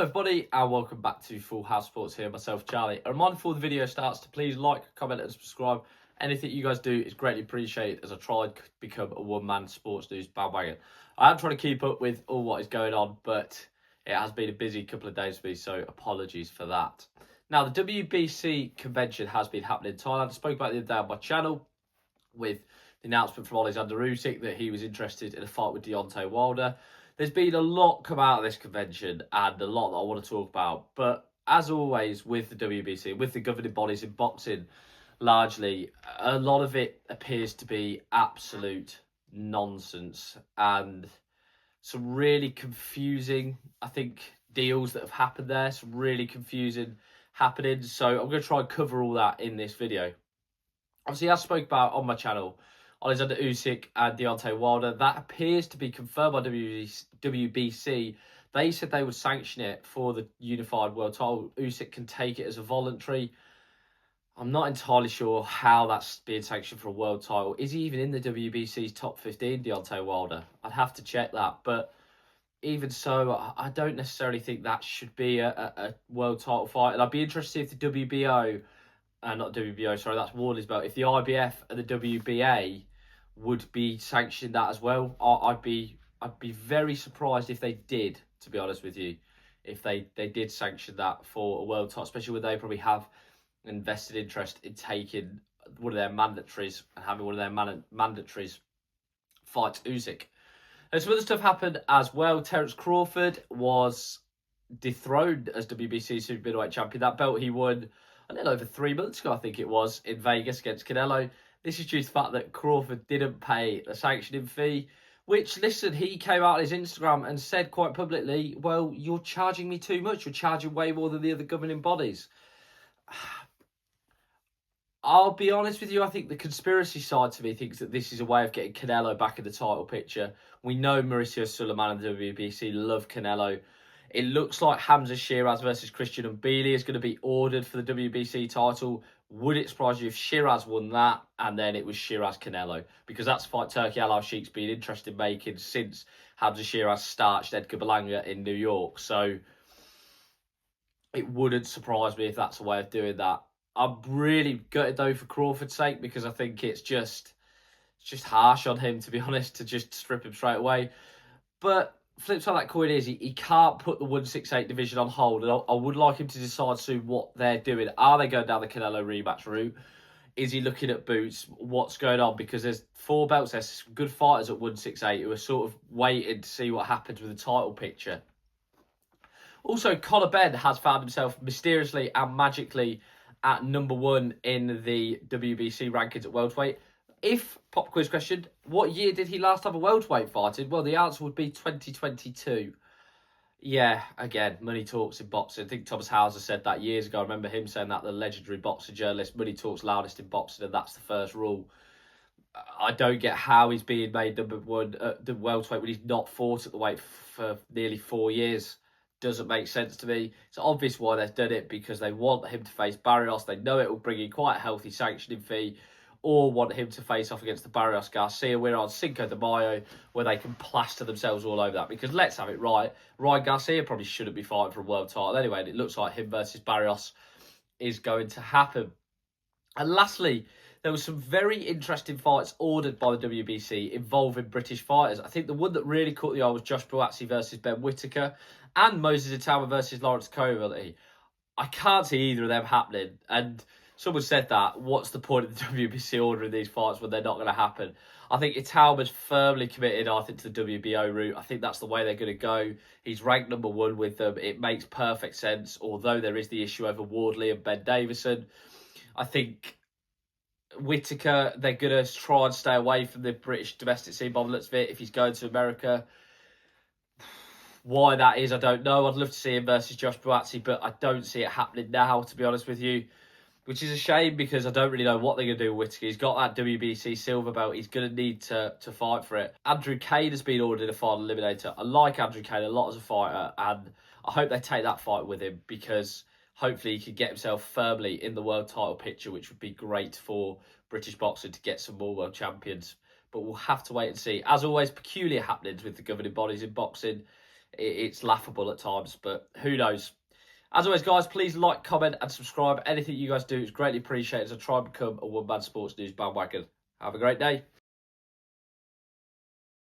Everybody, and welcome back to Full House Sports here, myself Charlie. A reminder before the video starts to please like, comment and subscribe. Anything you guys do is greatly appreciated as I try to become a one-man sports news bandwagon. I am trying to keep up with all what is going on, but it has been a busy couple of days for me, so apologies for that. Now, the WBC convention has been happening in Thailand. I spoke about it the other day on my channel with the announcement from Alexander Usyk that he was interested in a fight with Deontay Wilder. There's been a lot come out of this convention and a lot that I want to talk about. But as always with the WBC, with the governing bodies in boxing, largely, a lot of it appears to be absolute nonsense and some really confusing, I think, deals that have happened there. Some really confusing happenings. So I'm going to try and cover all that in this video. Obviously, as I spoke about on my channel, Alexander Usyk and Deontay Wilder, that appears to be confirmed by WBC. They said they would sanction it for the unified world title. Usyk can take it as a voluntary. I'm not entirely sure how that's being sanctioned for a world title. Is he even in the WBC's top 15, Deontay Wilder? I'd have to check that. But even so, I don't necessarily think that should be a world title fight. And I'd be interested if the WBO, not WBO, sorry, that's Wardley's belt. If the IBF and the WBA would be sanctioning that as well, I'd be very surprised if they did, to be honest with you, if they did sanction that for a world title, especially when they probably have an invested interest in taking one of their mandatories and having one of their mandatories fight Usyk. And some other stuff happened as well. Terence Crawford was dethroned as WBC Super Middleweight Champion. That belt he won a little over 3 months ago, I think it was, in Vegas against Canelo. This is due to the fact that Crawford didn't pay the sanctioning fee, which, listen, he came out on his Instagram and said quite publicly, well, you're charging me too much. You're charging way more than the other governing bodies. I'll be honest with you, I think the conspiracy side to me thinks that this is a way of getting Canelo back in the title picture. We know Mauricio Sulaiman and the WBC love Canelo. It looks like Hamza Shiraz versus Christian Mbili is going to be ordered for the WBC title. Would it surprise you if Shiraz won that and then it was Shiraz-Canelo? Because that's a fight Turki Al-Sheik's been interested in making since Hamza Shiraz starched Edgar Berlanga in New York. So it wouldn't surprise me if that's a way of doing that. I'm really gutted though for Crawford's sake because I think it's just harsh on him, to be honest, to just strip him straight away. But flip side of that coin is he can't put the 168 division on hold, and I would like him to decide soon what they're doing. Are they going down the Canelo rematch route? Is he looking at boots? What's going on? Because there's 4 belts, there's some good fighters at 168 who are sort of waiting to see what happens with the title picture. Also, Conor Benn has found himself mysteriously and magically at #1 in the WBC rankings at welterweight. If, pop quiz question, what year did he last have a welterweight fight in? Well, the answer would be 2022. Yeah, again, money talks in boxing. I think Thomas Hauser said that years ago. I remember him saying that, the legendary boxing journalist, money talks loudest in boxing, and that's the first rule. I don't get how he's being made #1 at the welterweight when he's not fought at the weight for nearly 4 years. Doesn't make sense to me. It's obvious why they've done it, because they want him to face Barrios. They know it will bring in quite a healthy sanctioning fee, or want him to face off against the Barrios Garcia winner on Cinco de Mayo, where they can plaster themselves all over that. Because let's have it right, Ryan Garcia probably shouldn't be fighting for a world title anyway, and it looks like him versus Barrios is going to happen. And lastly, there were some very interesting fights ordered by the WBC involving British fighters. I think the one that really caught the eye was Josh Buatsi versus Ben Whittaker and Moses Itauma versus Lawrence Coverley. I can't see either of them happening. And someone said that, what's the point of the WBC ordering these fights when they're not going to happen? I think Itauma's firmly committed, I think, to the WBO route. I think that's the way they're going to go. He's ranked #1 with them. It makes perfect sense, although there is the issue over Wardley and Ben Davison. I think Whittaker, they're going to try and stay away from the British domestic scene by the looks of it if he's going to America. Why that is, I don't know. I'd love to see him versus Josh Buatsi, but I don't see it happening now, to be honest with you. Which is a shame, because I don't really know what they're going to do with Whittaker. He's got that WBC silver belt. He's going to need to fight for it. Andrew Kane has been ordered a final eliminator. I like Andrew Kane a lot as a fighter, and I hope they take that fight with him, because hopefully he can get himself firmly in the world title picture, which would be great for British boxing to get some more world champions. But we'll have to wait and see. As always, peculiar happenings with the governing bodies in boxing. it's laughable at times, but who knows. As always, guys, please like, comment, and subscribe. Anything you guys do is greatly appreciated as I try and become a one-man sports news bandwagon. Have a great day.